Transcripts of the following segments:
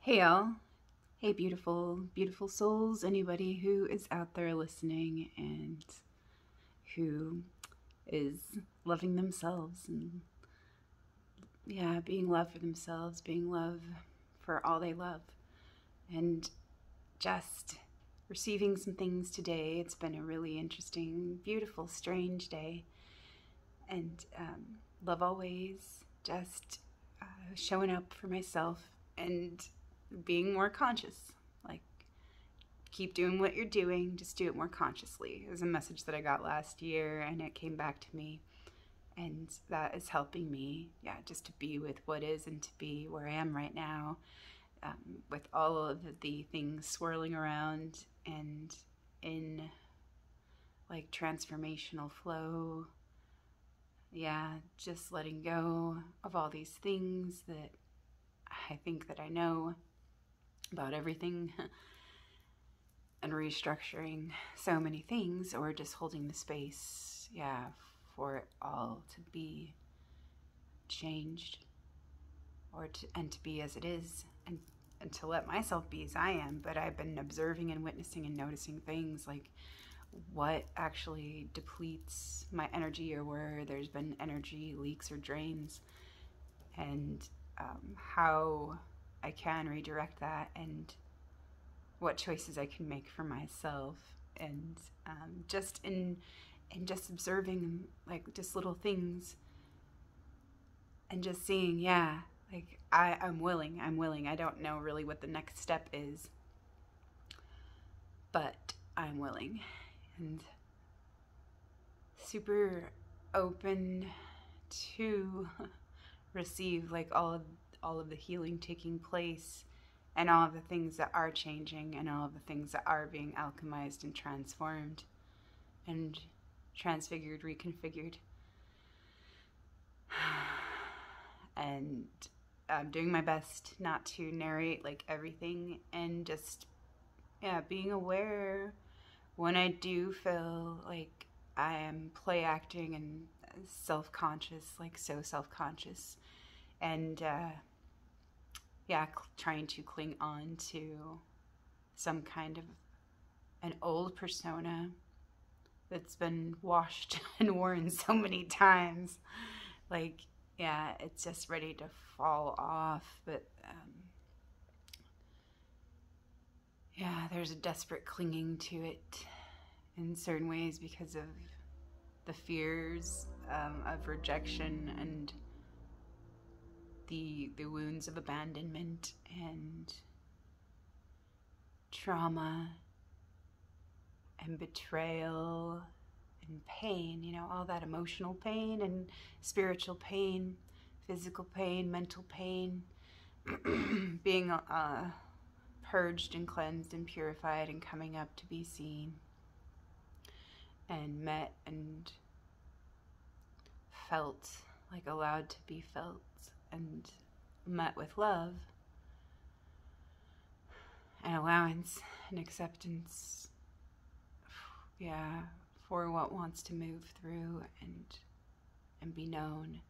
Hey y'all. Hey beautiful, beautiful souls. Anybody who is out there listening and who is loving themselves and being love for themselves, being love for all they love. And just receiving some things today. It's been a really interesting, beautiful, strange day. And love always, just showing up for myself and being more conscious. Like, keep doing what you're doing, just do it more consciously. It was a message that I got last year and it came back to me. And that is helping me, just to be with what is and to be where I am right now, with all of the things swirling around and in like transformational flow. Just letting go of all these things that I think that I know about everything and restructuring so many things, or just holding the space, for it all to be changed, and to be as it is, and to let myself be as I am. But I've been observing and witnessing and noticing things like what actually depletes my energy, or where there's been energy leaks or drains, and how I can redirect that, and what choices I can make for myself. And just observing like just little things and just seeing, like I'm willing. I don't know really what the next step is, but I'm willing and super open to receive like all of the healing taking place, and all of the things that are changing, and all of the things that are being alchemized and transformed and transfigured, reconfigured. And I'm doing my best not to narrate like everything, and just being aware when I do feel like I am play acting and self-conscious, like so self-conscious, and trying to cling on to some kind of an old persona that's been washed and worn so many times. Like, it's just ready to fall off. But there's a desperate clinging to it in certain ways because of the fears of rejection, and the wounds of abandonment and trauma and betrayal and pain, all that emotional pain and spiritual pain, physical pain, mental pain, being purged and cleansed and purified, and coming up to be seen and met and felt, like allowed to be felt and met with love and allowance and acceptance, for what wants to move through and be known,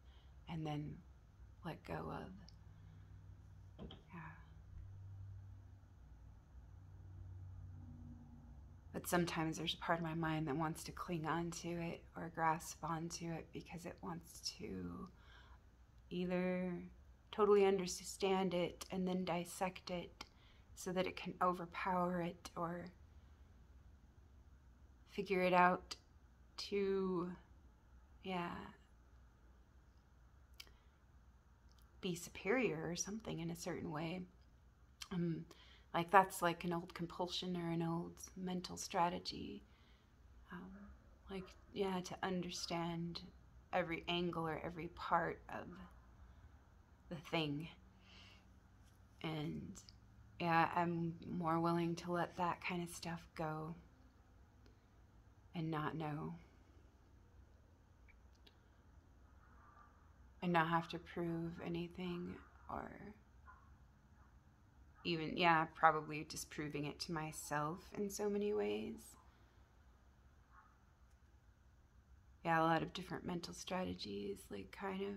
and then let go of. But sometimes there's a part of my mind that wants to cling on to it or grasp onto it because it wants to either totally understand it and then dissect it so that it can overpower it, or figure it out to, be superior or something in a certain way. Like that's like an old compulsion or an old mental strategy. To understand every angle or every part of the thing. And I'm more willing to let that kind of stuff go and not know. And not have to prove anything, or even, probably just proving it to myself in so many ways. A lot of different mental strategies, like kind of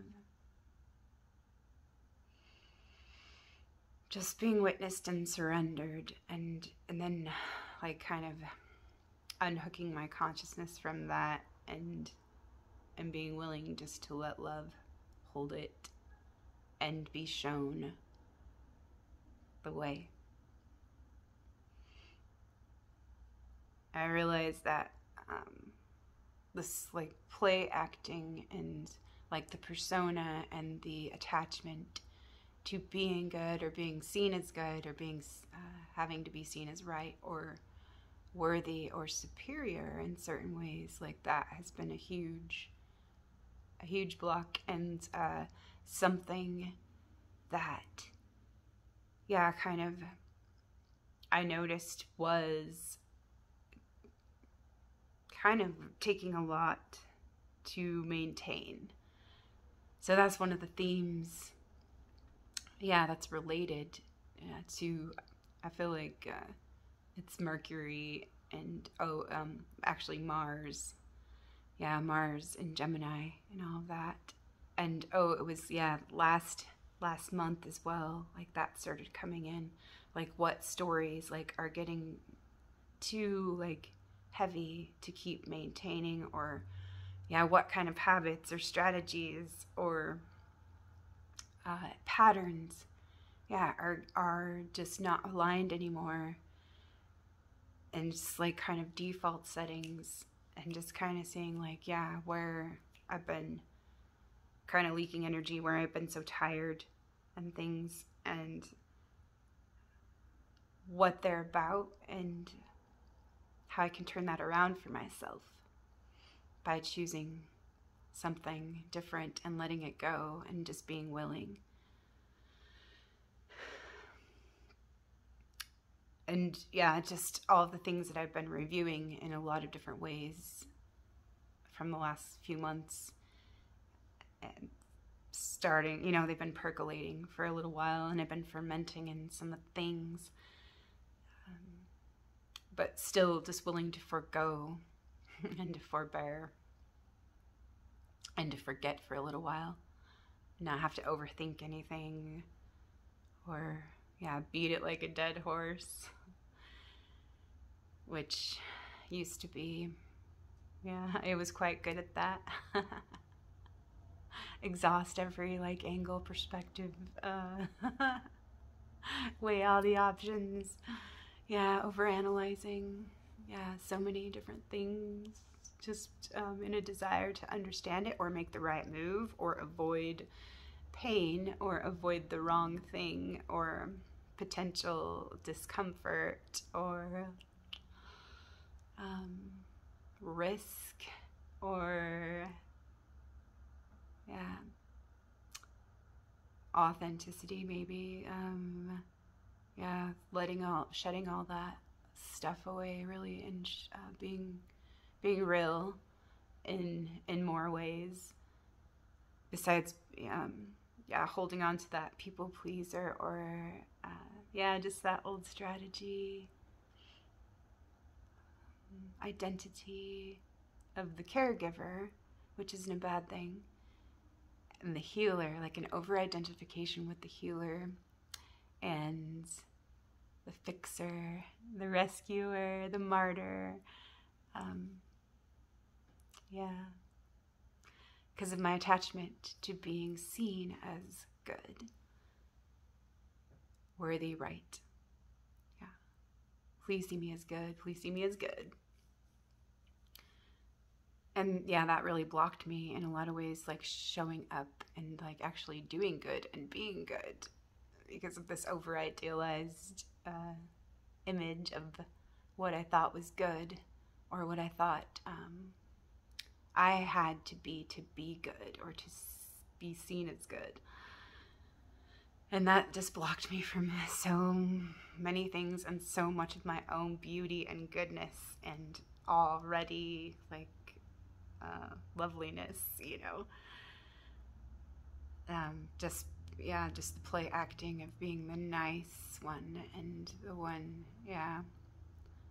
just being witnessed and surrendered, and then like kind of unhooking my consciousness from that, and being willing just to let love hold it and be shown the way. I realized that this like play acting and like the persona and the attachment to being good or being seen as good or being having to be seen as right or worthy or superior in certain ways, like that has been a huge block, and something that kind of I noticed was kind of taking a lot to maintain. So that's one of the themes, that's related to, I feel like it's Mercury and actually Mars. Mars in Gemini and all of that. And it was last month as well, like that started coming in, like what stories like are getting too like heavy to keep maintaining, or what kind of habits or strategies or patterns are just not aligned anymore, and just like kind of default settings, and just kind of seeing like where I've been kind of leaking energy, where I've been so tired and things, and what they're about, and how I can turn that around for myself by choosing something different and letting it go and just being willing. And just all of the things that I've been reviewing in a lot of different ways from the last few months, and starting, they've been percolating for a little while, and I've been fermenting in some of the things, but still just willing to forego and to forbear and to forget for a little while, not have to overthink anything or beat it like a dead horse, which used to be, I was quite good at that. Exhaust every like angle, perspective, weigh all the options, overanalyzing, so many different things, just in a desire to understand it or make the right move or avoid pain or avoid the wrong thing or potential discomfort or risk or authenticity, maybe, shedding all that stuff away, really, and being real in more ways, besides holding on to that people pleaser or just that old strategy identity of the caregiver, which isn't a bad thing, and the healer, like an over-identification with the healer and the fixer, the rescuer, the martyr, because of my attachment to being seen as good, worthy, right. Please see me as good. Please see me as good. And that really blocked me in a lot of ways, like showing up and like actually doing good and being good, because of this over-idealized image of what I thought was good, or what I thought I had to be good, or to be seen as good. And that just blocked me from so many things and so much of my own beauty and goodness and already like loveliness, just the play acting of being the nice one, and the one,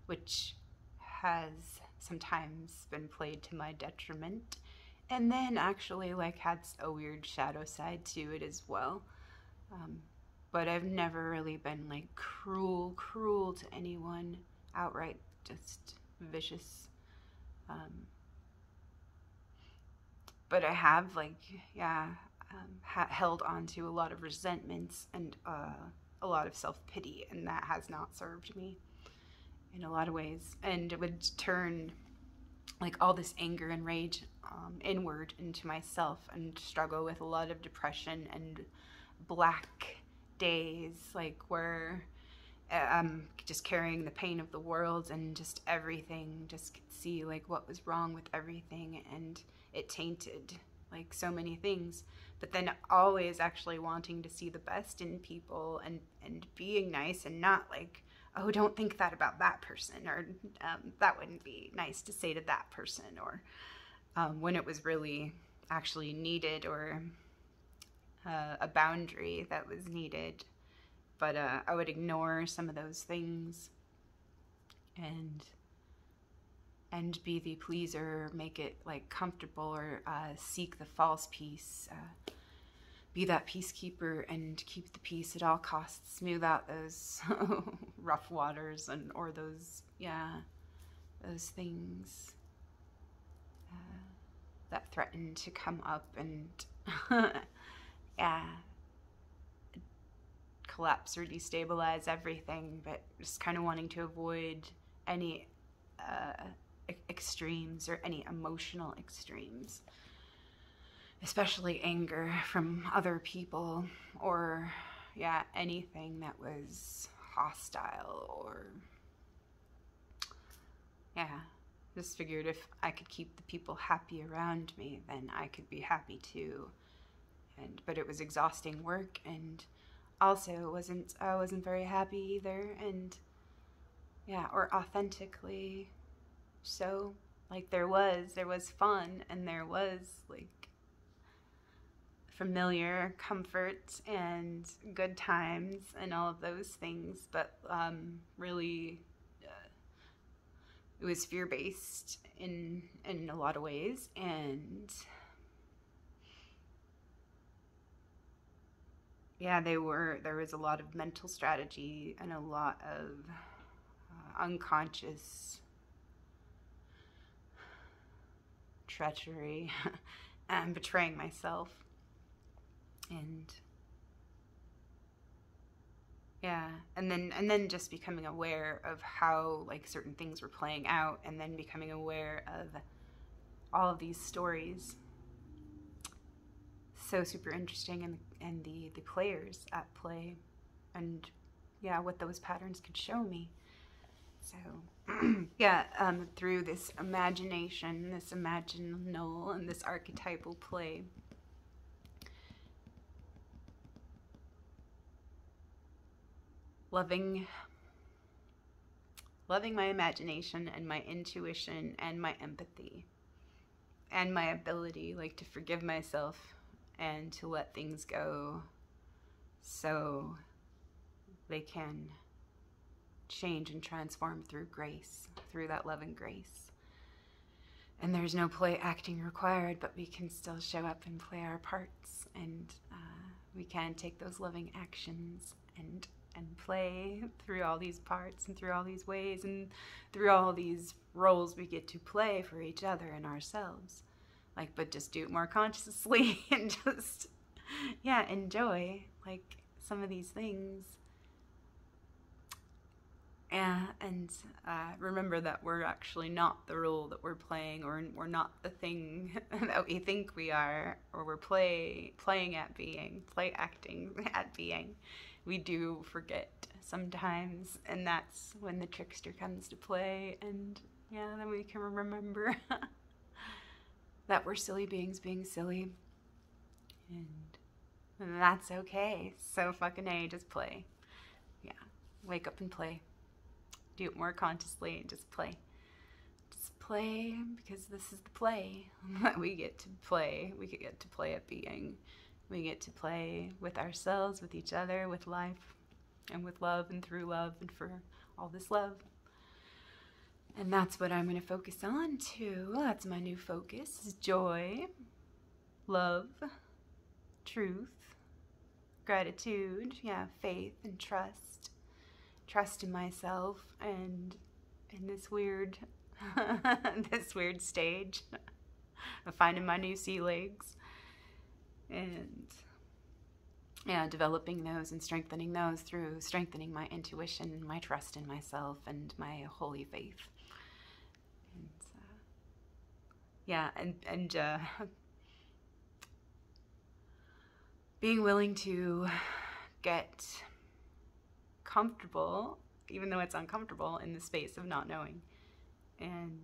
which has sometimes been played to my detriment, and then actually like had a weird shadow side to it as well. but I've never really been like cruel to anyone, outright just vicious. But I have like, yeah, held on to a lot of resentments and a lot of self-pity, and that has not served me in a lot of ways. And it would turn like all this anger and rage inward into myself, and struggle with a lot of depression and black days, like where I'm just carrying the pain of the world and just everything, just could see like what was wrong with everything, and it tainted like so many things. But then always actually wanting to see the best in people, and being nice, and not like, oh, don't think that about that person, or that wouldn't be nice to say to that person, or when it was really actually needed, or a boundary that was needed. But I would ignore some of those things and be the pleaser, make it like comfortable, or seek the false peace, be that peacekeeper and keep the peace at all costs, smooth out those rough waters, or those things that threaten to come up and collapse or destabilize everything. But just kind of wanting to avoid any extremes, or any emotional extremes, especially anger from other people, or anything that was hostile, or just figured if I could keep the people happy around me, then I could be happy too. But it was exhausting work, and also I wasn't very happy either, and or authentically so. Like there was fun, and there was like familiar comfort and good times and all of those things, but really it was fear-based in a lot of ways. And there was a lot of mental strategy and a lot of unconscious treachery and betraying myself. And then just becoming aware of how like certain things were playing out, and then becoming aware of all of these stories. So super interesting, and the players at play, and what those patterns could show me. So through this imagination, this imaginal, and this archetypal play, loving my imagination and my intuition and my empathy and my ability like to forgive myself and to let things go so they can change and transform through grace, through that love and grace. And there's no play acting required, but we can still show up and play our parts, and we can take those loving actions and play through all these parts and through all these ways and through all these roles we get to play for each other and ourselves. Like, but just do it more consciously and just, enjoy like some of these things. And remember that we're actually not the role that we're playing, or we're not the thing that we think we are, or we're playing at being, play acting at being. We do forget sometimes, and that's when the trickster comes to play, and then we can remember that we're silly beings being silly, and that's okay. So fucking A, just play. Wake up and play. Do it more consciously and just play. Just play, because this is the play that we get to play. We get to play at being. We get to play with ourselves, with each other, with life, and with love, and through love, and for all this love. And that's what I'm going to focus on too. That's my new focus, is joy, love, truth, gratitude, yeah, faith and trust in myself, and in this weird, this weird stage of finding my new sea legs, and yeah, developing those and strengthening those through strengthening my intuition, my trust in myself, and my holy faith. And yeah, and being willing to get comfortable, even though it's uncomfortable, in the space of not knowing, and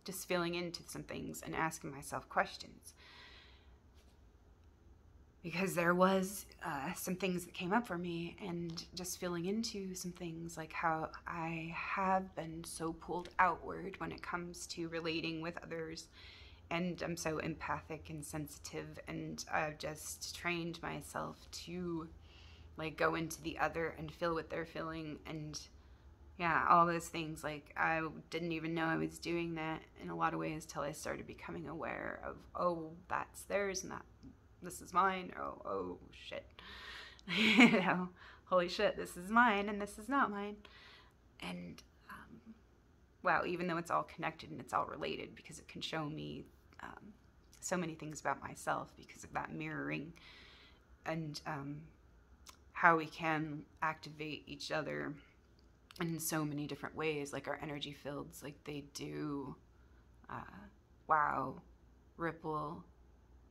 just feeling into some things and asking myself questions. Because there was some things that came up for me, and just feeling into some things, like how I have been so pulled outward when it comes to relating with others, and I'm so empathic and sensitive, and I've just trained myself to like go into the other and feel what they're feeling, and yeah, all those things. Like, I didn't even know I was doing that in a lot of ways till I started becoming aware of, oh, that's theirs and that this is mine. Oh shit. You know, holy shit, this is mine and this is not mine. And wow, even though it's all connected and it's all related, because it can show me so many things about myself because of that mirroring, and how we can activate each other in so many different ways, like our energy fields, like they do wow, ripple,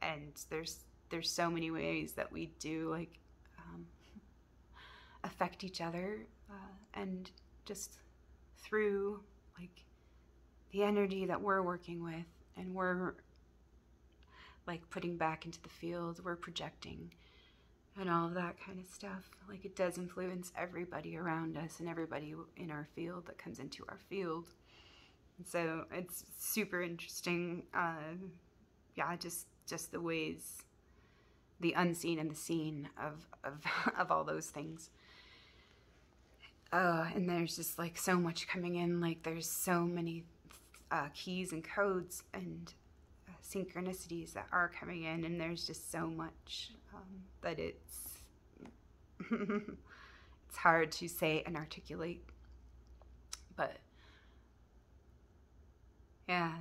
and there's so many ways that we do like affect each other, and just through like the energy that we're working with and we're like putting back into the field, we're projecting and all of that kind of stuff. Like, it does influence everybody around us and everybody in our field that comes into our field. And so it's super interesting. Yeah, just the ways, the unseen and the seen of all those things. And there's just like so much coming in. Like, there's so many keys and codes and synchronicities that are coming in, and there's just so much that it's it's hard to say and articulate. But yeah,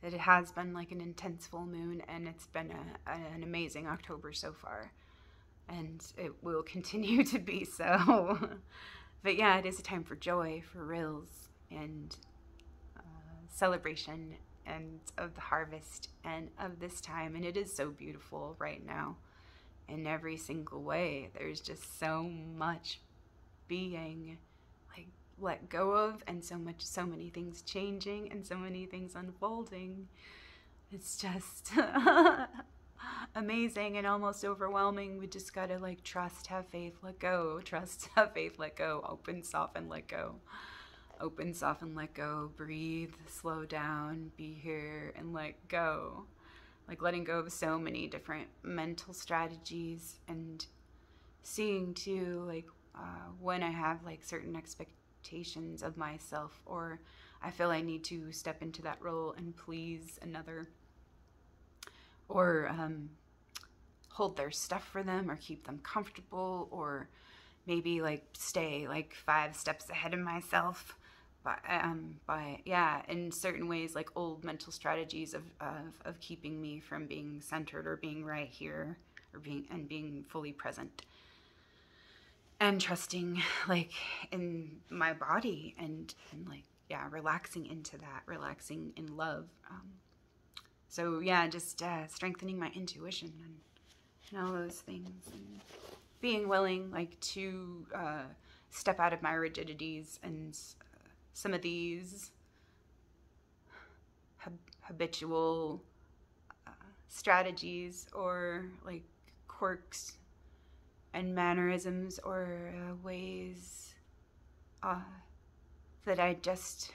it has been like an intense full moon, and it's been an amazing October so far, and it will continue to be so. But yeah, it is a time for joy, for reals, and celebration, and of the harvest and of this time. And it is so beautiful right now in every single way. There's just so much being like let go of, and so many things changing, and so many things unfolding. It's just amazing and almost overwhelming. We just gotta like trust, have faith, let go. Trust, have faith, let go. Open, soften, let go. Open, soften, let go. Breathe, slow down, be here, and let go. Like, letting go of so many different mental strategies, and seeing too, like, when I have like certain expectations of myself, or I feel I need to step into that role and please another, or hold their stuff for them, or keep them comfortable, or maybe like stay like 5 steps ahead of myself. By yeah, in certain ways, like old mental strategies of keeping me from being centered, or being right here, or being fully present, and trusting like in my body, and like, yeah, relaxing into that, relaxing in love. So yeah, just strengthening my intuition and all those things, and being willing like to step out of my rigidities and some of these habitual strategies, or like quirks and mannerisms, or ways that I just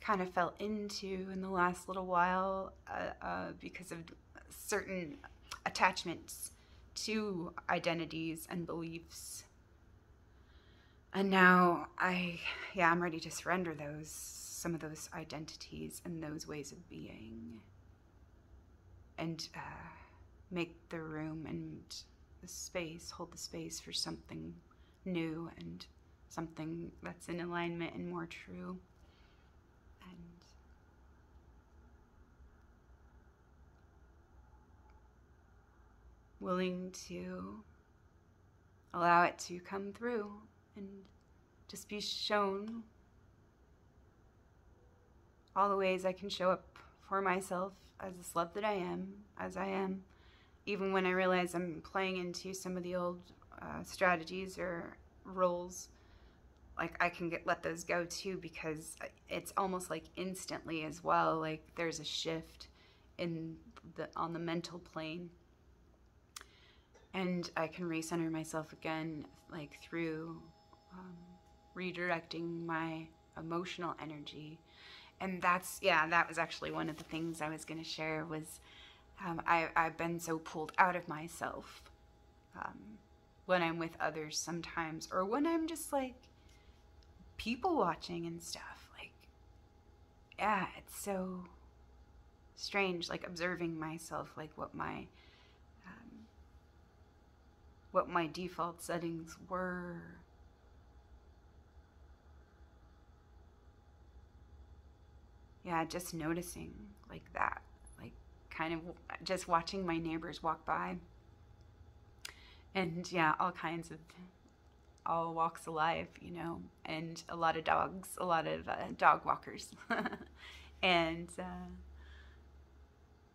kind of fell into in the last little while because of certain attachments to identities and beliefs. And now I'm ready to surrender some of those identities and those ways of being, and make the room and the space, hold the space for something new and something that's in alignment and more true. And willing to allow it to come through and just be shown all the ways I can show up for myself as the slut that I am, as I am, even when I realize I'm playing into some of the old strategies or roles. Like, I can let those go too, because it's almost like instantly as well. Like, there's a shift on the mental plane, and I can recenter myself again, like through redirecting my emotional energy. And that was actually one of the things I was going to share was I've been so pulled out of myself when I'm with others sometimes, or when I'm just like people watching and stuff. Like, yeah, it's so strange, like observing myself, like what my default settings were. Yeah, just noticing like that, like kind of just watching my neighbors walk by, and yeah, all walks of life, you know, and a lot of dogs, a lot of dog walkers, and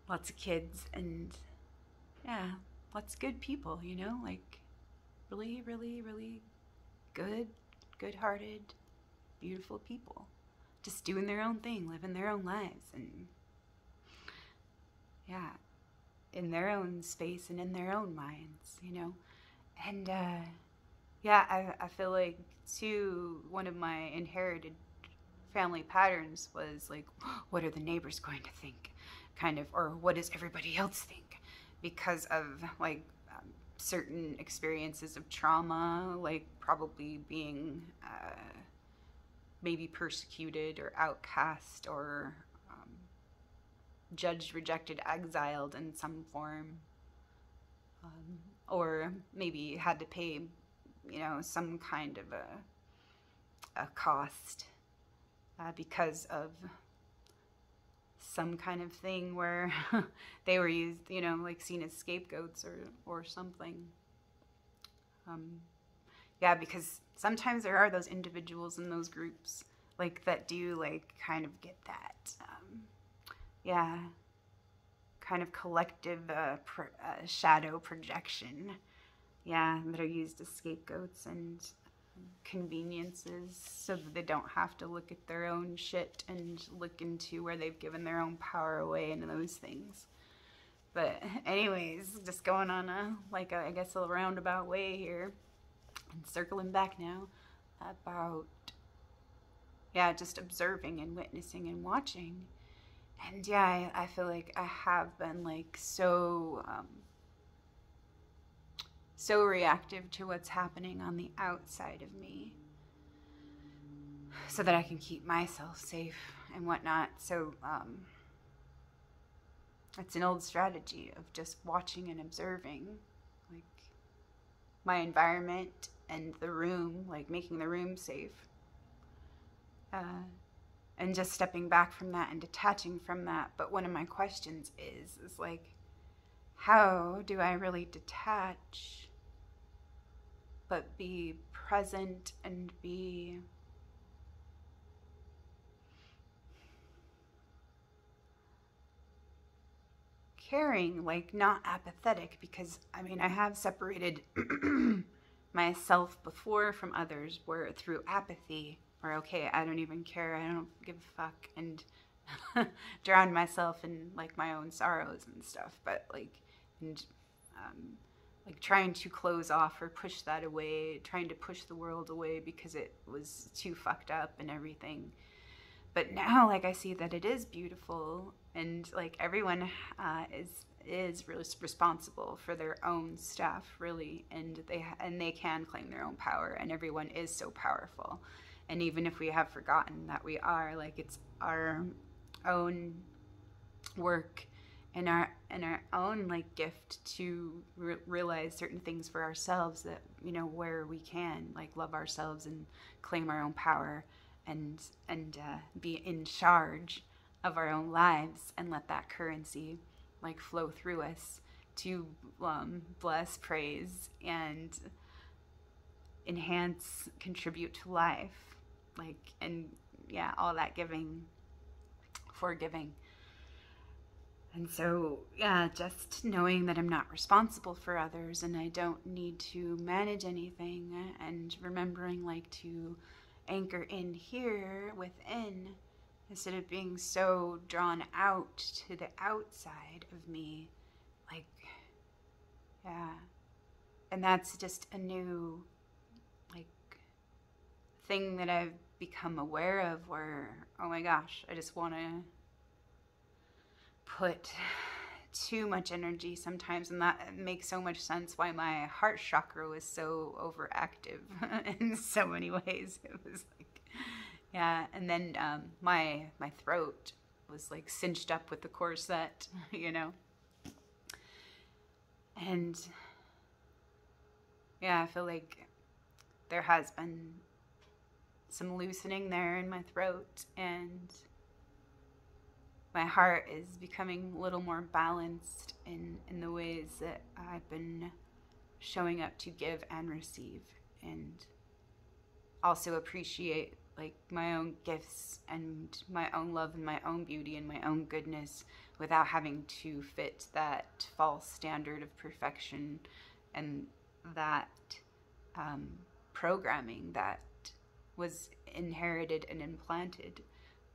lots of kids, and yeah, lots of good people, you know, like really, really, really good-hearted, beautiful people, just doing their own thing, living their own lives, and yeah, in their own space and in their own minds, you know. And yeah, I feel like too, one of my inherited family patterns was like, what are the neighbors going to think, kind of, or what does everybody else think, because of like certain experiences of trauma, like probably being maybe persecuted or outcast or judged, rejected, exiled in some form, or maybe had to pay, you know, some kind of a cost because of some kind of thing where they were used, you know, like seen as scapegoats or something. Yeah, because sometimes there are those individuals in those groups like that do like kind of get that yeah, kind of collective shadow projection, yeah, that are used as scapegoats and conveniences so that they don't have to look at their own shit and look into where they've given their own power away and those things. But anyways, just going on I guess a roundabout way here and circling back now about, yeah, just observing and witnessing and watching. And yeah, I feel like I have been like so reactive to what's happening on the outside of me so that I can keep myself safe and whatnot. So it's an old strategy of just watching and observing like my environment and the room, like making the room safe, and just stepping back from that and detaching from that. But one of my questions is like, how do I really detach but be present and be caring, like not apathetic? Because I mean, I have separated myself before from others where through apathy, or okay, I don't even care, I don't give a fuck, and drown myself in like my own sorrows and stuff. But like, and like trying to close off or push that away, trying to push the world away because it was too fucked up and everything. But now, like, I see that it is beautiful, and like everyone is really responsible for their own stuff, really, and they can claim their own power, and everyone is so powerful. And even if we have forgotten that we are, like, it's our own work in our own like gift to realize certain things for ourselves, that where we can like love ourselves and claim our own power and be in charge of our own lives, and let that currency like flow through us to bless, praise, and enhance, contribute to life, like, and yeah, all that giving, forgiving. And so, yeah, just knowing that I'm not responsible for others and I don't need to manage anything, and remembering like to anchor in here within instead of being so drawn out to the outside of me. Like, yeah. And that's just a new, like, thing that I've become aware of, where, oh my gosh, I just want to put too much energy sometimes, and that makes so much sense why my heart chakra was so overactive in so many ways. It was like, yeah, and then my throat was like cinched up with the corset, and yeah, I feel like there has been some loosening there in my throat, and my heart is becoming a little more balanced in the ways that I've been showing up to give and receive, and also appreciate like my own gifts and my own love and my own beauty and my own goodness, without having to fit that false standard of perfection and that programming that was inherited and implanted,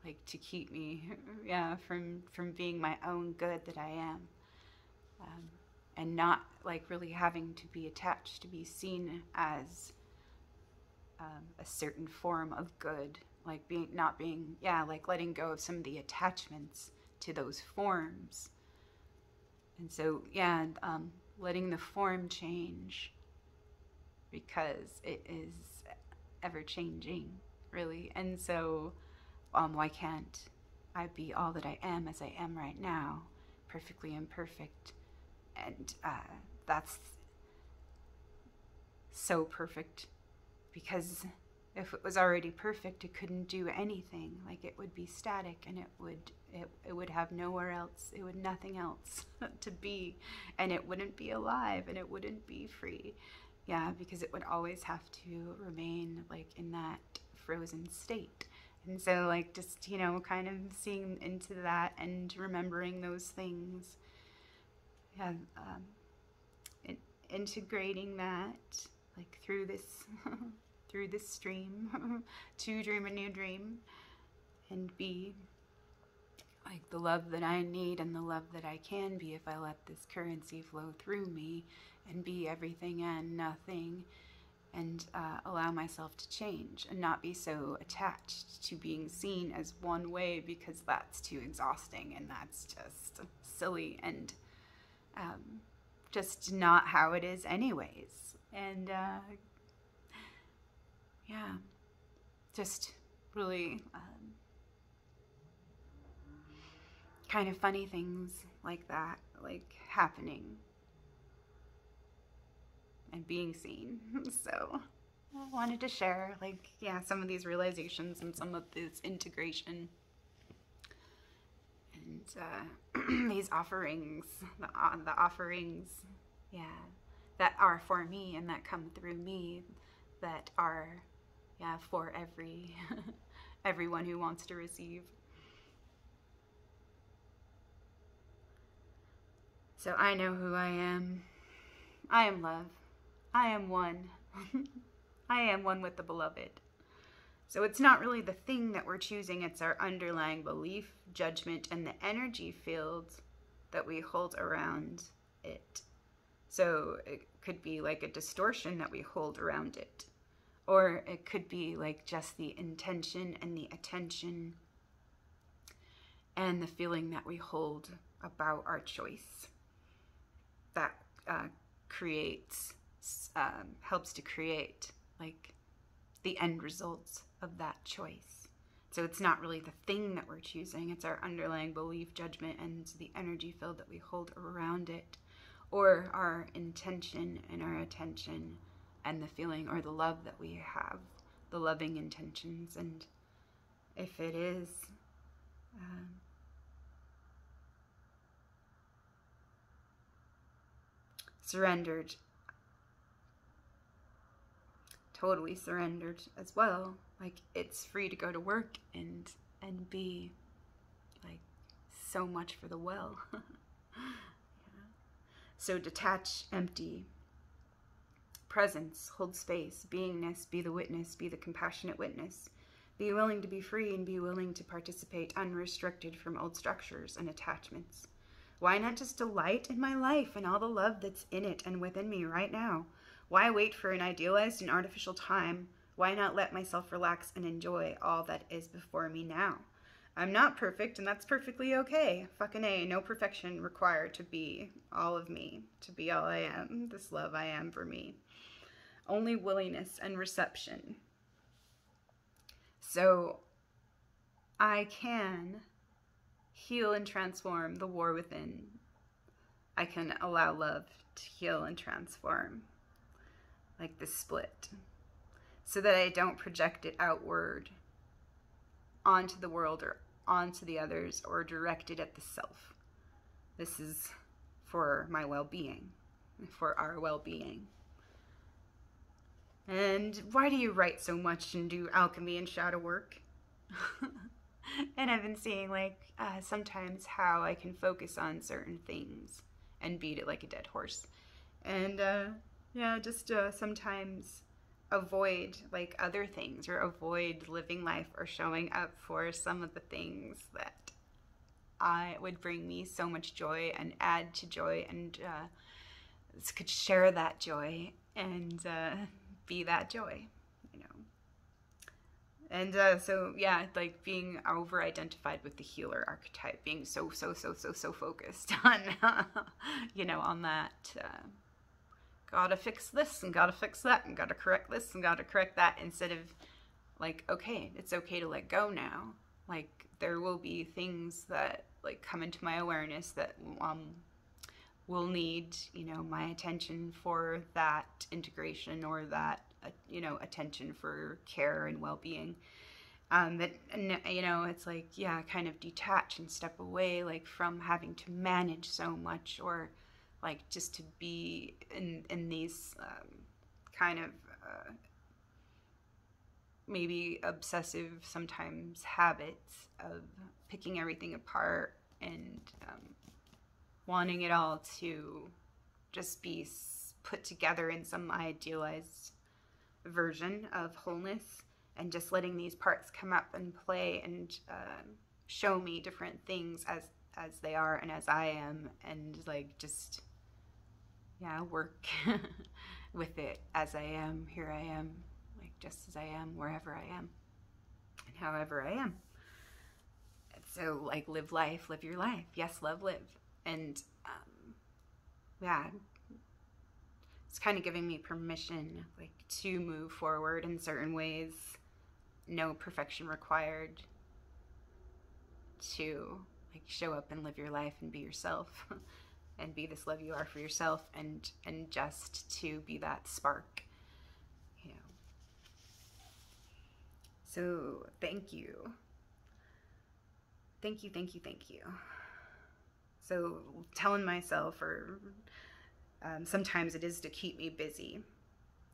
like to keep me, yeah, from being my own good that I am, and not like really having to be attached to be seen as a certain form of good, like not being, yeah, like letting go of some of the attachments to those forms. And so, yeah, letting the form change, because it is ever changing, really. And so, why can't I be all that I am as I am right now, perfectly imperfect? And that's so perfect, because if it was already perfect, it couldn't do anything. Like, it would be static, and it would have nowhere else. It would nothing else to be, and it wouldn't be alive, and it wouldn't be free. Yeah, because it would always have to remain like in that frozen state. And so, like, just, kind of seeing into that and remembering those things. Yeah, integrating that, like, through this stream, to dream a new dream, and be, like, the love that I need and the love that I can be if I let this currency flow through me, and be everything and nothing, and allow myself to change and not be so attached to being seen as one way, because that's too exhausting and that's just silly and just not how it is anyways. And yeah, just really kind of funny things like that, like, happening and being seen. So I wanted to share, like, yeah, some of these realizations and some of this integration, and these offerings, the offerings, yeah, that are for me and that come through me, that are, yeah, for everyone who wants to receive. So I know who I am. I am love. I am one. I am one with the beloved. So it's not really the thing that we're choosing, it's our underlying belief, judgment, and the energy field that we hold around it. So it could be like a distortion that we hold around it. Or it could be like just the intention and the attention and the feeling that we hold about our choice. That creates, helps to create like the end results of that choice. So it's not really the thing that we're choosing, it's our underlying belief, judgment, and the energy field that we hold around it, or our intention and our attention and the feeling or the love that we have, the loving intentions. And if it is surrendered, totally surrendered as well, like it's free to go to work and be like so much for the well. Yeah. So detach, empty, presence, hold space, beingness, be the witness, be the compassionate witness, be willing to be free and be willing to participate unrestricted from old structures and attachments. Why not just delight in my life and all the love that's in it and within me right now? Why wait for an idealized and artificial time? Why not let myself relax and enjoy all that is before me now? I'm not perfect, and that's perfectly okay. Fucking A, no perfection required to be all of me, to be all I am, this love I am for me. Only willingness and reception. So I can heal and transform the war within. I can allow love to heal and transform, like this split, so that I don't project it outward onto the world or onto the others or direct it at the self. This is for my well-being, for our well-being. And why do you write so much and do alchemy and shadow work? And I've been seeing sometimes how I can focus on certain things and beat it like a dead horse. And just sometimes avoid like other things, or avoid living life or showing up for some of the things that I would bring me so much joy and add to joy, and could share that joy and be that joy, you know. And so yeah, like being over identified with the healer archetype, being so focused on on that gotta fix this and gotta fix that and gotta correct this and gotta correct that, instead of like, okay, it's okay to let go now. Like there will be things that like come into my awareness that will need my attention for that integration, or that attention for care and well-being. That it's like, yeah, kind of detach and step away, like from having to manage so much, or like just to be in these kind of maybe obsessive sometimes habits of picking everything apart and wanting it all to just be put together in some idealized version of wholeness, and just letting these parts come up and play and show me different things as they are and as I am, and like just work with it as I am, here I am, like just as I am, wherever I am and however I am. So like live life, live your life. Yes, love, live. And it's kind of giving me permission like to move forward in certain ways, no perfection required, to like show up and live your life and be yourself and be this love you are for yourself, and just to be that spark, So thank you. Thank you. So telling myself, or sometimes it is to keep me busy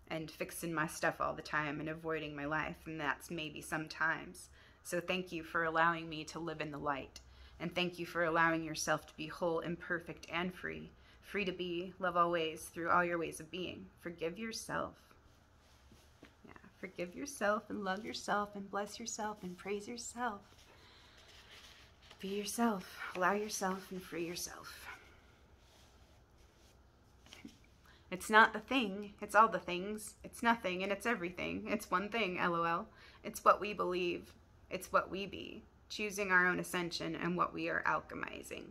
and fixing my stuff all the time and avoiding my life, and that's maybe sometimes. So thank you for allowing me to live in the light, and thank you for allowing yourself to be whole, imperfect, and free to be, love always, through all your ways of being. Forgive yourself. Yeah, forgive yourself and love yourself and bless yourself and praise yourself. Be yourself, allow yourself, and free yourself. It's not the thing, it's all the things. It's nothing and it's everything. It's one thing, LOL. It's what we believe. It's what we be. Choosing our own ascension and what we are alchemizing.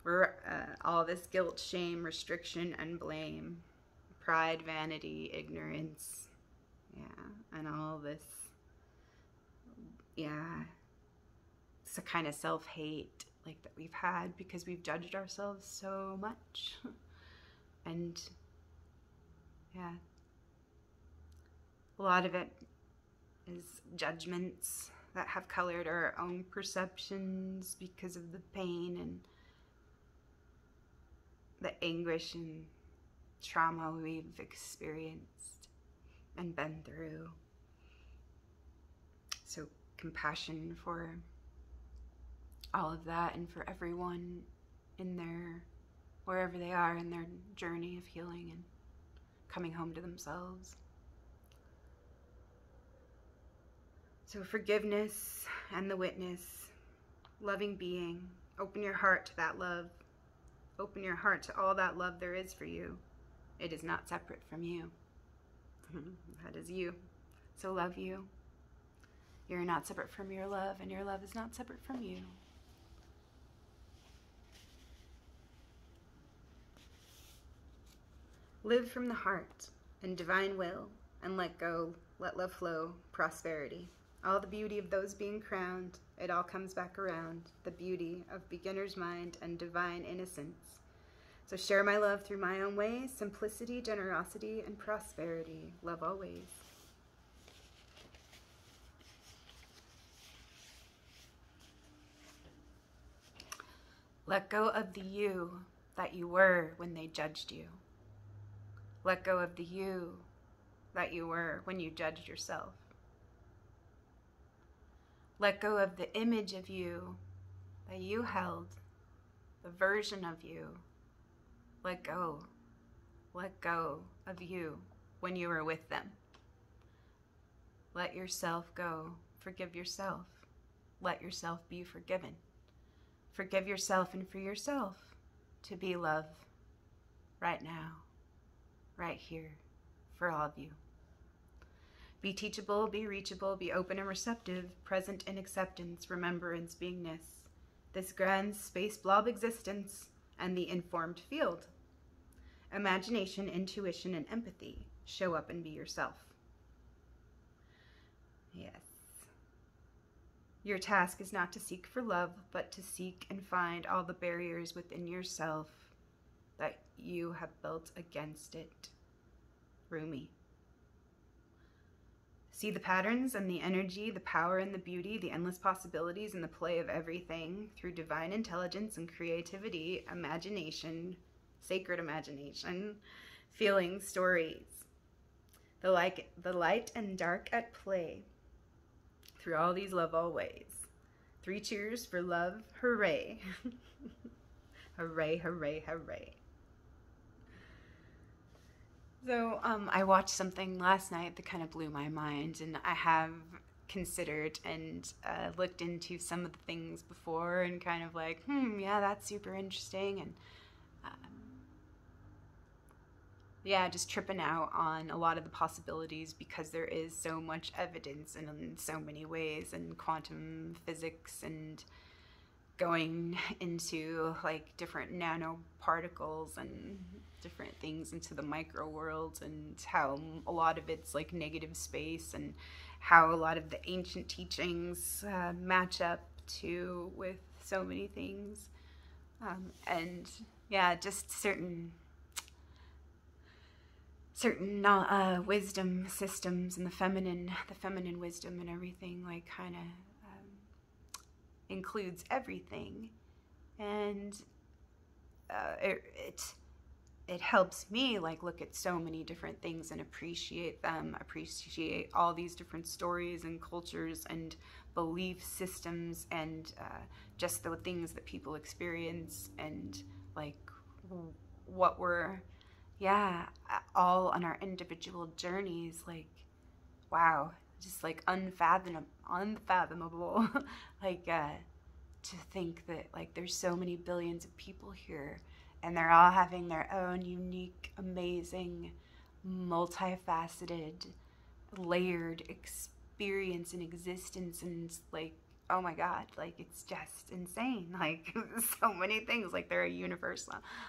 We're all this guilt, shame, restriction, and blame. Pride, vanity, ignorance. Yeah, and all this yeah, it's a kind of self-hate like that we've had because we've judged ourselves so much. And yeah, a lot of it is judgments that have colored our own perceptions because of the pain and the anguish and trauma we've experienced and been through. So compassion for all of that and for everyone in their, wherever they are in their journey of healing and coming home to themselves. So forgiveness and the witness, loving being, open your heart to that love. Open your heart to all that love there is for you. It is not separate from you. That is you. So love you. You're not separate from your love, and your love is not separate from you. Live from the heart and divine will, and let go, let love flow, prosperity. All the beauty of those being crowned, it all comes back around, the beauty of beginner's mind and divine innocence. So share my love through my own ways, simplicity, generosity, and prosperity. Love always. Let go of the you that you were when they judged you. Let go of the you that you were when you judged yourself. Let go of the image of you that you held, the version of you. Let go. Let go of you when you were with them. Let yourself go. Forgive yourself. Let yourself be forgiven. Forgive yourself and free yourself to be love right now, right here, for all of you. Be teachable, be reachable, be open and receptive, present in acceptance, remembrance, beingness, this grand space blob existence, and the informed field. Imagination, intuition, and empathy. Show up and be yourself. Yes. Your task is not to seek for love, but to seek and find all the barriers within yourself that you have built against it. Rumi. See the patterns and the energy, the power and the beauty, the endless possibilities and the play of everything through divine intelligence and creativity, imagination, sacred imagination, feelings, stories. The light and dark at play through all these love always. 3 cheers for love, hooray. Hooray, hooray, hooray. So I watched something last night that kind of blew my mind, and I have considered and looked into some of the things before and kind of like, yeah, that's super interesting. And yeah, just tripping out on a lot of the possibilities because there is so much evidence in so many ways, and quantum physics and going into like different nanoparticles and different things into the micro world, and how a lot of it's like negative space, and how a lot of the ancient teachings match up to with so many things, and yeah, just certain wisdom systems and the feminine wisdom and everything, like kind of includes everything, and it helps me like look at so many different things and appreciate them, appreciate all these different stories and cultures and belief systems, and just the things that people experience, and like what we're all on our individual journeys. Like, wow, just like unfathomable. Like to think that like there's so many billions of people here, and they're all having their own unique, amazing, multifaceted, layered experience and existence, and like, oh my God, like it's just insane. Like so many things, like they're a universe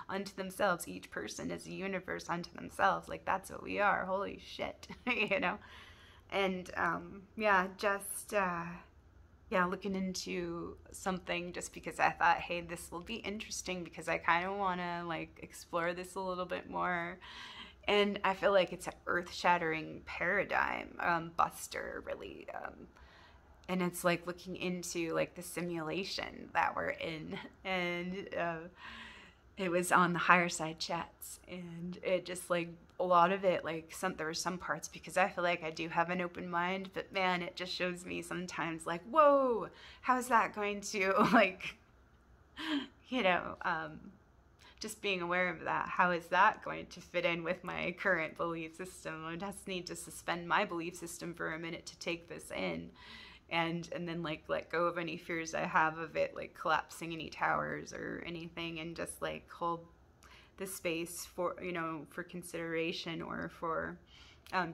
unto themselves. Each person is a universe unto themselves. Like that's what we are. Holy shit, you know? And yeah, just yeah, looking into something just because I thought, hey, this will be interesting because I kind of want to like explore this a little bit more. And I feel like it's an earth-shattering paradigm buster, really. And it's like looking into like the simulation that we're in, and it was on the Higherside chats, and it just like a lot of it, like there were some parts, because I feel like I do have an open mind, but man, it just shows me sometimes like, whoa, how's that going to like, you know, just being aware of that, how is that going to fit in with my current belief system? I just need to suspend my belief system for a minute to take this in, and then like let go of any fears I have of it like collapsing any towers or anything, and just like hold the space for, you know, for consideration, or for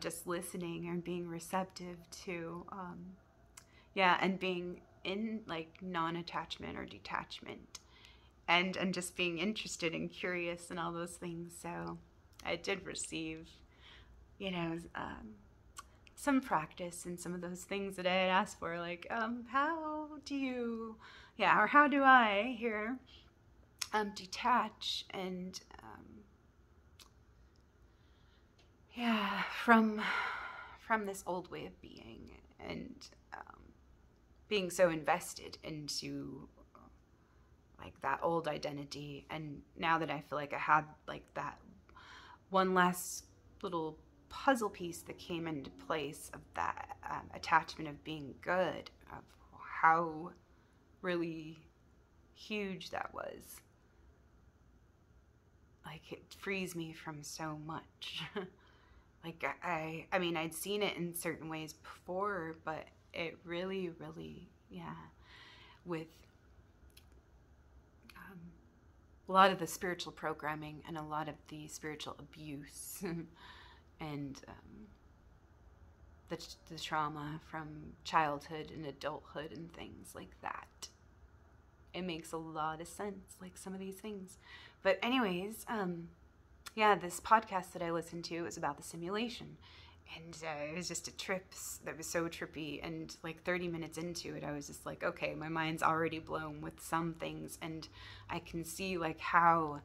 just listening and being receptive to yeah, and being in like non-attachment or detachment, and just being interested and curious and all those things. So I did receive, you know, some practice in some of those things that I had asked for, like, how do you, yeah, or how do I here detach and, yeah, from this old way of being, and being so invested into like that old identity. And now that I feel like I had like that one last little puzzle piece that came into place of that attachment of being good, of how really huge that was. Like, it frees me from so much. Like, I mean, I'd seen it in certain ways before, but it really, really, yeah, with a lot of the spiritual programming and a lot of the spiritual abuse and the trauma from childhood and adulthood and things like that. It makes a lot of sense, like some of these things. But anyways, yeah, this podcast that I listened to was about the simulation. And it was just a trip that was so trippy. And like 30 minutes into it, I was just like, okay, my mind's already blown with some things. And I can see like how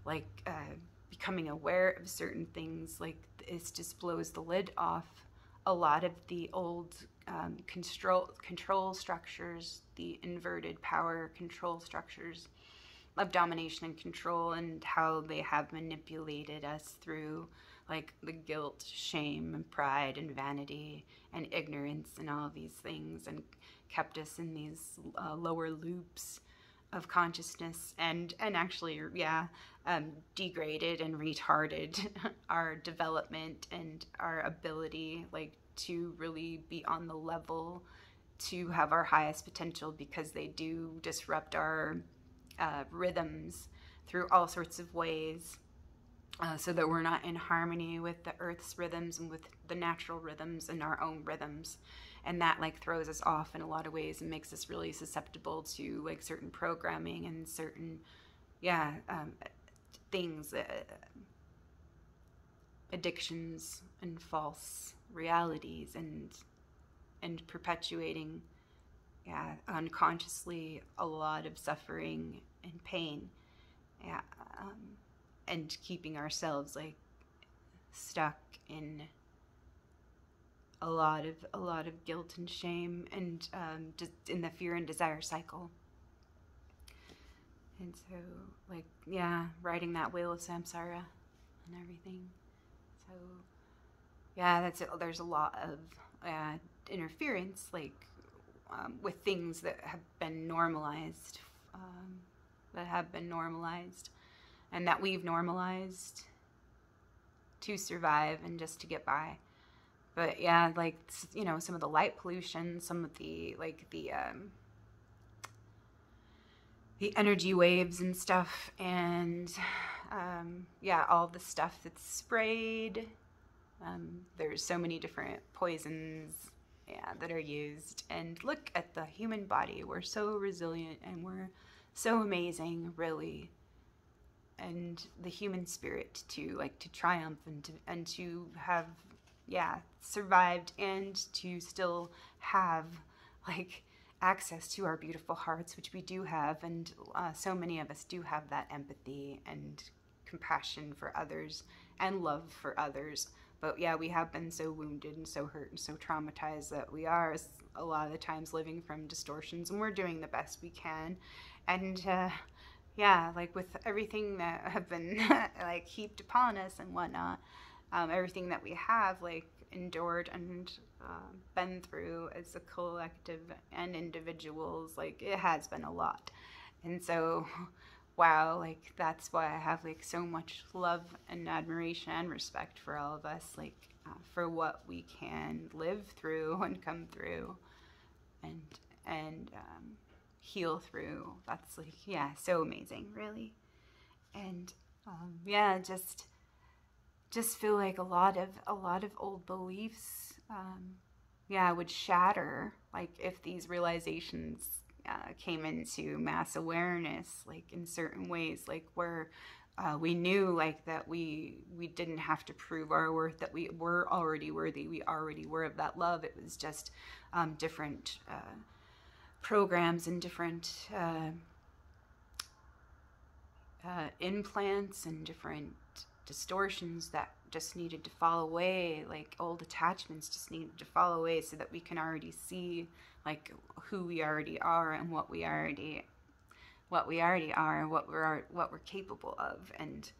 like becoming aware of certain things, like it just blows the lid off a lot of the old control structures, the inverted power control structures of domination and control, and how they have manipulated us through like the guilt, shame, and pride, and vanity, and ignorance, and all of these things, and kept us in these lower loops of consciousness, and actually, yeah, degraded and retarded our development and our ability, like, to really be on the level to have our highest potential, because they do disrupt our rhythms through all sorts of ways, so that we're not in harmony with the earth's rhythms and with the natural rhythms and our own rhythms. And that like throws us off in a lot of ways and makes us really susceptible to like certain programming and certain, yeah, things, addictions and false realities, and perpetuating, yeah, unconsciously a lot of suffering and pain, yeah, and keeping ourselves like stuck in a lot of guilt and shame, and just in the fear and desire cycle. And so, like, yeah, riding that wheel of samsara and everything. So, yeah, that's it. There's a lot of interference, like, with things that have been normalized, and that we've normalized to survive and just to get by. But yeah, like, you know, some of the light pollution, some of the, like, the energy waves and stuff, and yeah, all the stuff that's sprayed. There's so many different poisons, yeah, that are used. And look at the human body. We're so resilient and we're so amazing, really. And the human spirit to triumph and to have, yeah, survived, and to still have like access to our beautiful hearts, which we do have, and so many of us do have that empathy and compassion for others and love for others. But yeah, we have been so wounded and so hurt and so traumatized that we are a lot of the times living from distortions, and we're doing the best we can. And yeah, like with everything that have been like heaped upon us and whatnot, everything that we have like endured and been through as a collective and individuals, like it has been a lot. And so wow, like that's why I have like so much love and admiration and respect for all of us, like for what we can live through and come through and heal through. That's like, yeah, so amazing, really. And yeah, just feel like a lot of old beliefs yeah, would shatter, like if these realizations came into mass awareness, like in certain ways, like where we knew like that we didn't have to prove our worth, that we were already worthy, we already were of that love. It was just different programs and different implants and different distortions that just needed to fall away, like old attachments just needed to fall away, so that we can already see like who we already are and what we already are and what we're capable of, and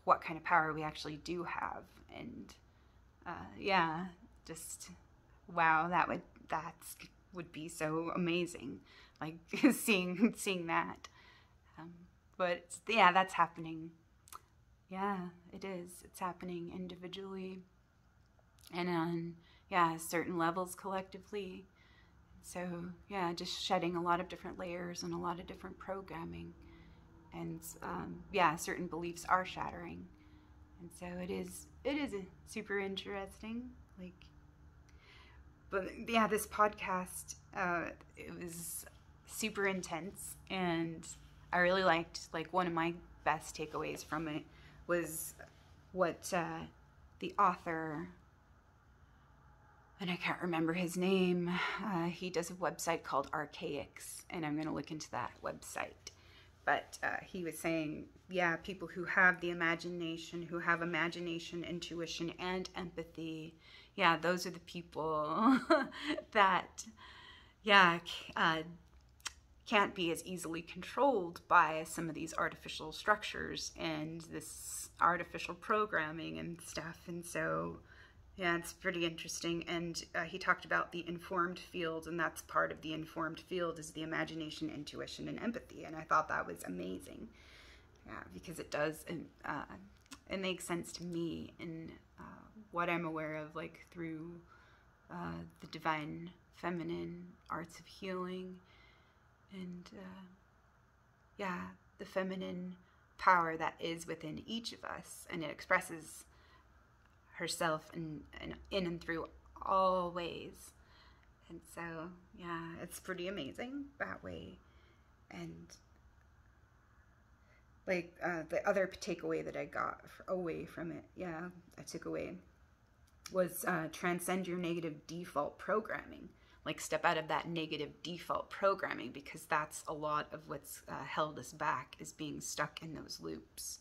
what kind of power we actually do have. And yeah, just wow, that would be so amazing, like seeing that. But yeah, that's happening. Yeah, it is. It's happening individually and on, yeah, certain levels collectively. So yeah, just shedding a lot of different layers and a lot of different programming. And yeah, certain beliefs are shattering. And so it is super interesting. Like, but yeah, this podcast, it was super intense, and I really liked, like, one of my best takeaways from it was what the author, and I can't remember his name, he does a website called Archaix, and I'm going to look into that website. But he was saying, yeah, people who have the imagination, who have imagination, intuition, and empathy, yeah, those are the people that, yeah, can't be as easily controlled by some of these artificial structures and this artificial programming and stuff. And so, yeah, it's pretty interesting. And he talked about the informed field, and that's part of the informed field is the imagination, intuition, and empathy. And I thought that was amazing, yeah, because it does, it makes sense to me in what I'm aware of, like through the divine feminine arts of healing, and yeah, the feminine power that is within each of us, and it expresses herself in and through all ways. And so yeah, it's pretty amazing that way. And like the other takeaway that I got away from it, yeah, I took away, was transcend your negative default programming. Like, step out of that negative default programming, because that's a lot of what's held us back, is being stuck in those loops.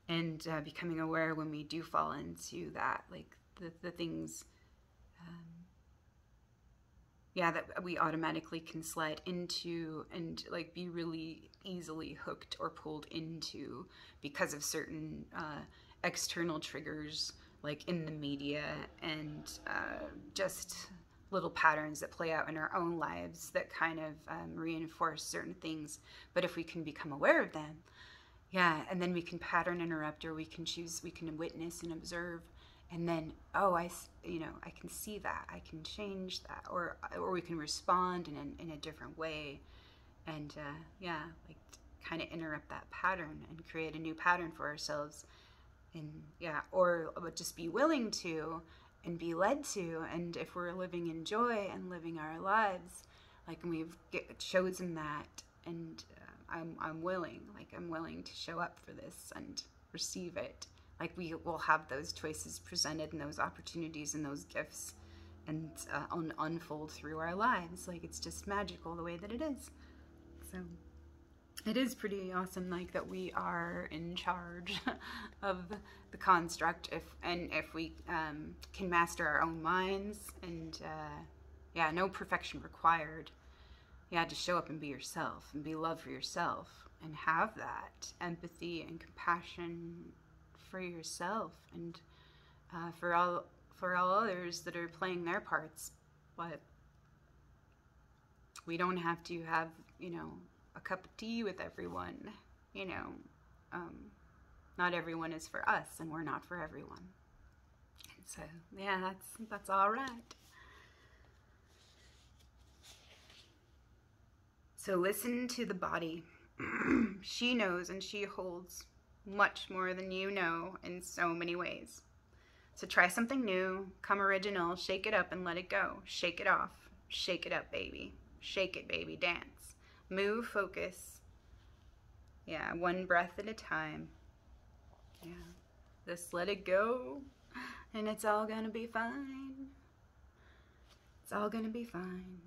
And becoming aware when we do fall into that, like the things, yeah, that we automatically can slide into and like be really easily hooked or pulled into because of certain external triggers, like in the media, and just little patterns that play out in our own lives that kind of reinforce certain things. But if we can become aware of them, yeah, and then we can pattern interrupt, or we can choose, we can witness and observe, and then, oh, I can see that, I can change that, or we can respond in a different way, and yeah, like kind of interrupt that pattern and create a new pattern for ourselves, and yeah, or just be willing to and be led to. And if we're living in joy and living our lives, like, and we've chosen that, and I'm willing, like I'm willing to show up for this and receive it. Like, we will have those choices presented and those opportunities and those gifts, and unfold through our lives. Like, it's just magical the way that it is. So it is pretty awesome, like, that we are in charge of the construct, if we can master our own minds, and yeah, no perfection required. Yeah, just show up and be yourself, and be love for yourself, and have that empathy and compassion for yourself, and for all others that are playing their parts. But we don't have to have, you know, a cup of tea with everyone. You know, not everyone is for us, and we're not for everyone. And so yeah, that's all right. So listen to the body. She knows, and she holds much more than you know in so many ways. So try something new, come original, shake it up and let it go. Shake it off. Shake it up, baby. Shake it, baby. Dance. Move, focus. Yeah, one breath at a time. Yeah. Just let it go, and it's all gonna be fine. It's all gonna be fine.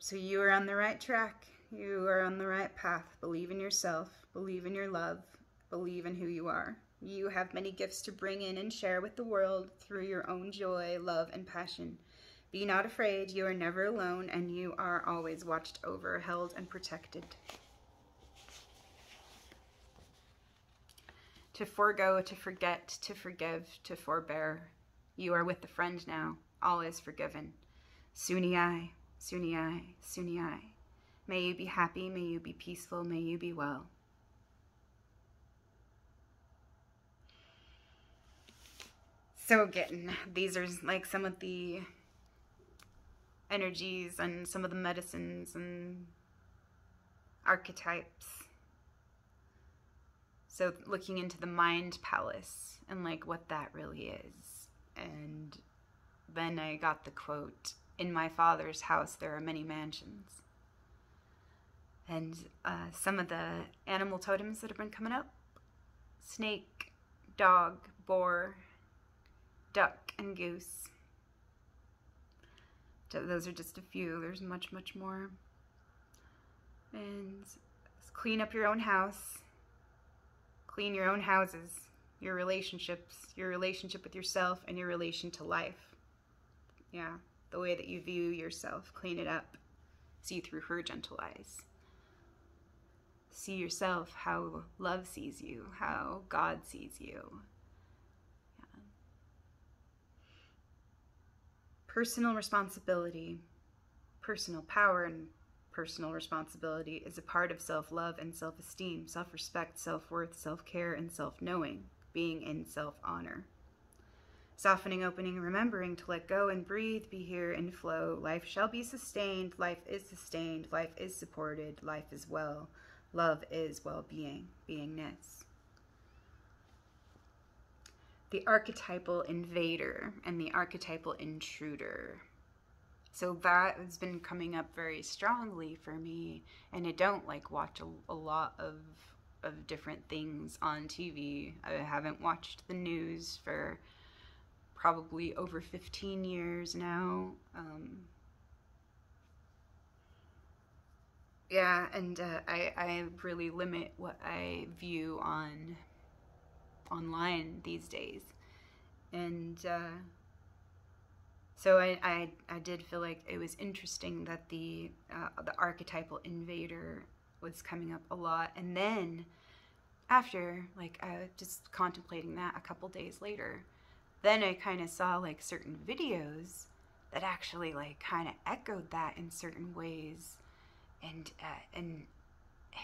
So you are on the right track. You are on the right path. Believe in yourself. Believe in your love. Believe in who you are. You have many gifts to bring in and share with the world through your own joy, love, and passion. Be not afraid. You are never alone, and you are always watched over, held, and protected. To forego, to forget, to forgive, to forbear. You are with the friend now. All is forgiven. Suni I, Suni I, Suni I. May you be happy, may you be peaceful, may you be well. So again, these are like some of the energies and some of the medicines and archetypes. So looking into the mind palace and like what that really is. And then I got the quote, "In my Father's house there are many mansions." And some of the animal totems that have been coming up: snake, dog, boar, duck, and goose. Those are just a few. There's much, much more. And clean up your own house. Clean your own houses, your relationships, your relationship with yourself, and your relation to life. Yeah, the way that you view yourself. Clean it up. See through her gentle eyes. See yourself how love sees you, how God sees you. Yeah. Personal responsibility, personal power, and personal responsibility is a part of self-love and self-esteem, self-respect, self-worth, self-care, and self-knowing, being in self-honor. Softening, opening, and remembering to let go and breathe, be here and flow. Life shall be sustained, life is sustained, life is supported, life is well. Love is well-being, beingness. The archetypal invader and the archetypal intruder. So that has been coming up very strongly for me, and I don't like watch a lot of different things on TV. I haven't watched the news for probably over 15 years now. Yeah, and I really limit what I view online these days. And so I did feel like it was interesting that the archetypal invader was coming up a lot. And then after, like, I was just contemplating that a couple days later, then I kind of saw like certain videos that actually like kind of echoed that in certain ways. And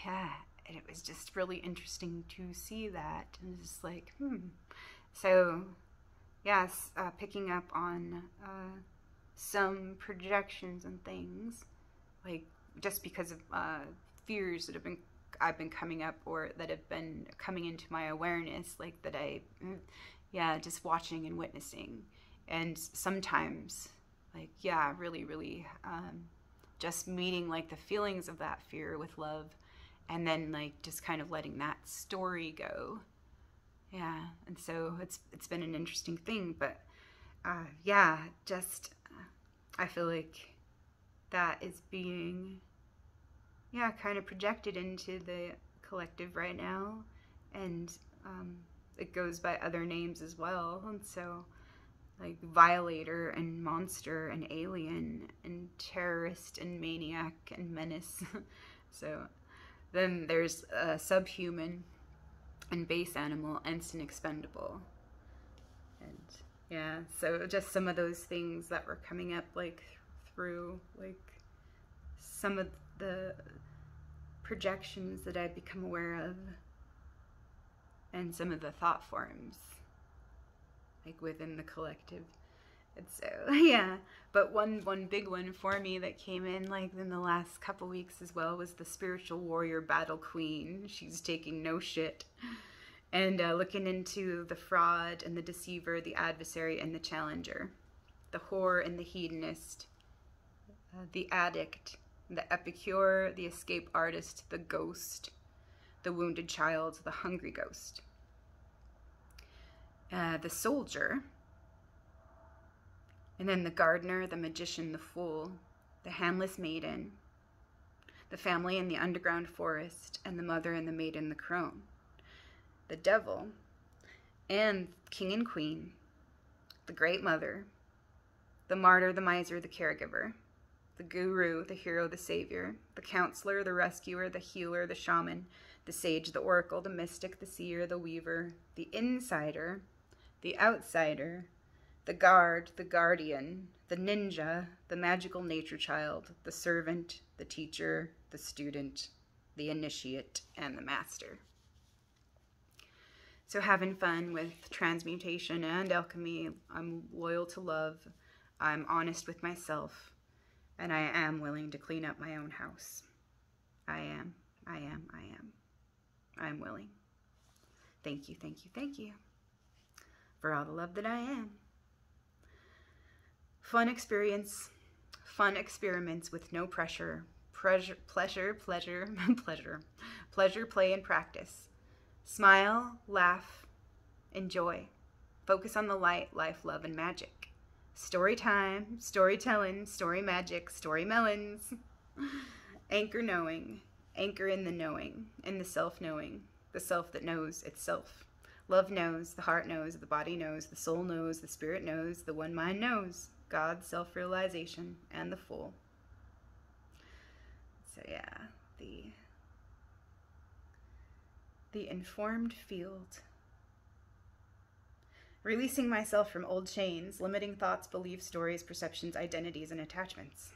yeah, and it was just really interesting to see that, and just like, So, yes, picking up on some projections and things, like just because of fears that I've been coming up, or that have been coming into my awareness, like that just watching and witnessing, and sometimes, like, yeah, really, really. Just meeting like the feelings of that fear with love, and then like just kind of letting that story go, Yeah, and so it's been an interesting thing, but yeah, just I feel like that is being, yeah, kind of projected into the collective right now, and it goes by other names as well, and so like violator and monster and alien and terrorist and maniac and menace. So then there's subhuman and base animal, instant expendable. And yeah, so just some of those things that were coming up like through like some of the projections that I've become aware of, and some of the thought forms like within the collective. And so yeah, but one big one for me that came in like in the last couple weeks as well was the spiritual warrior battle queen. She's taking no shit and looking into the fraud and the deceiver, the adversary and the challenger, the whore and the hedonist, the addict, the epicure, the escape artist, the ghost, the wounded child, the hungry ghost, the soldier, and then the gardener, the magician, the fool, the handless maiden, the family in the underground forest, and the mother and the maiden, the crone, the devil, and king and queen, the great mother, the martyr, the miser, the caregiver, the guru, the hero, the savior, the counselor, the rescuer, the healer, the shaman, the sage, the oracle, the mystic, the seer, the weaver, the insider, the outsider, the guard, the guardian, the ninja, the magical nature child, the servant, the teacher, the student, the initiate, and the master. So having fun with transmutation and alchemy, I'm loyal to love, I'm honest with myself, and I am willing to clean up my own house. I am willing. Thank you for all the love that I am. Fun experience, fun experiments with no pressure, pleasure, play, and practice. Smile, laugh, enjoy. Focus on the light, life, love, and magic. Story time, storytelling, story magic, story melons. Anchor knowing, anchor in the knowing, in the self-knowing, the self that knows itself. Love knows, the heart knows, the body knows, the soul knows, the spirit knows, the one mind knows. God, self-realization, and the full. So yeah, the informed field. Releasing myself from old chains, limiting thoughts, beliefs, stories, perceptions, identities, and attachments.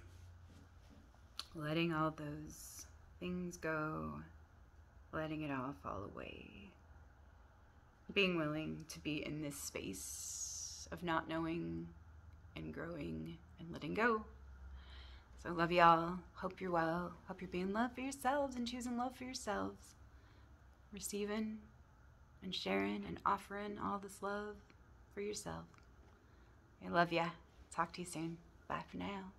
Letting all those things go, letting it all fall away. Being willing to be in this space of not knowing and growing and letting go. So love y'all. Hope you're well. Hope you're being love for yourselves and choosing love for yourselves. Receiving and sharing and offering all this love for yourself. I love ya. Talk to you soon. Bye for now.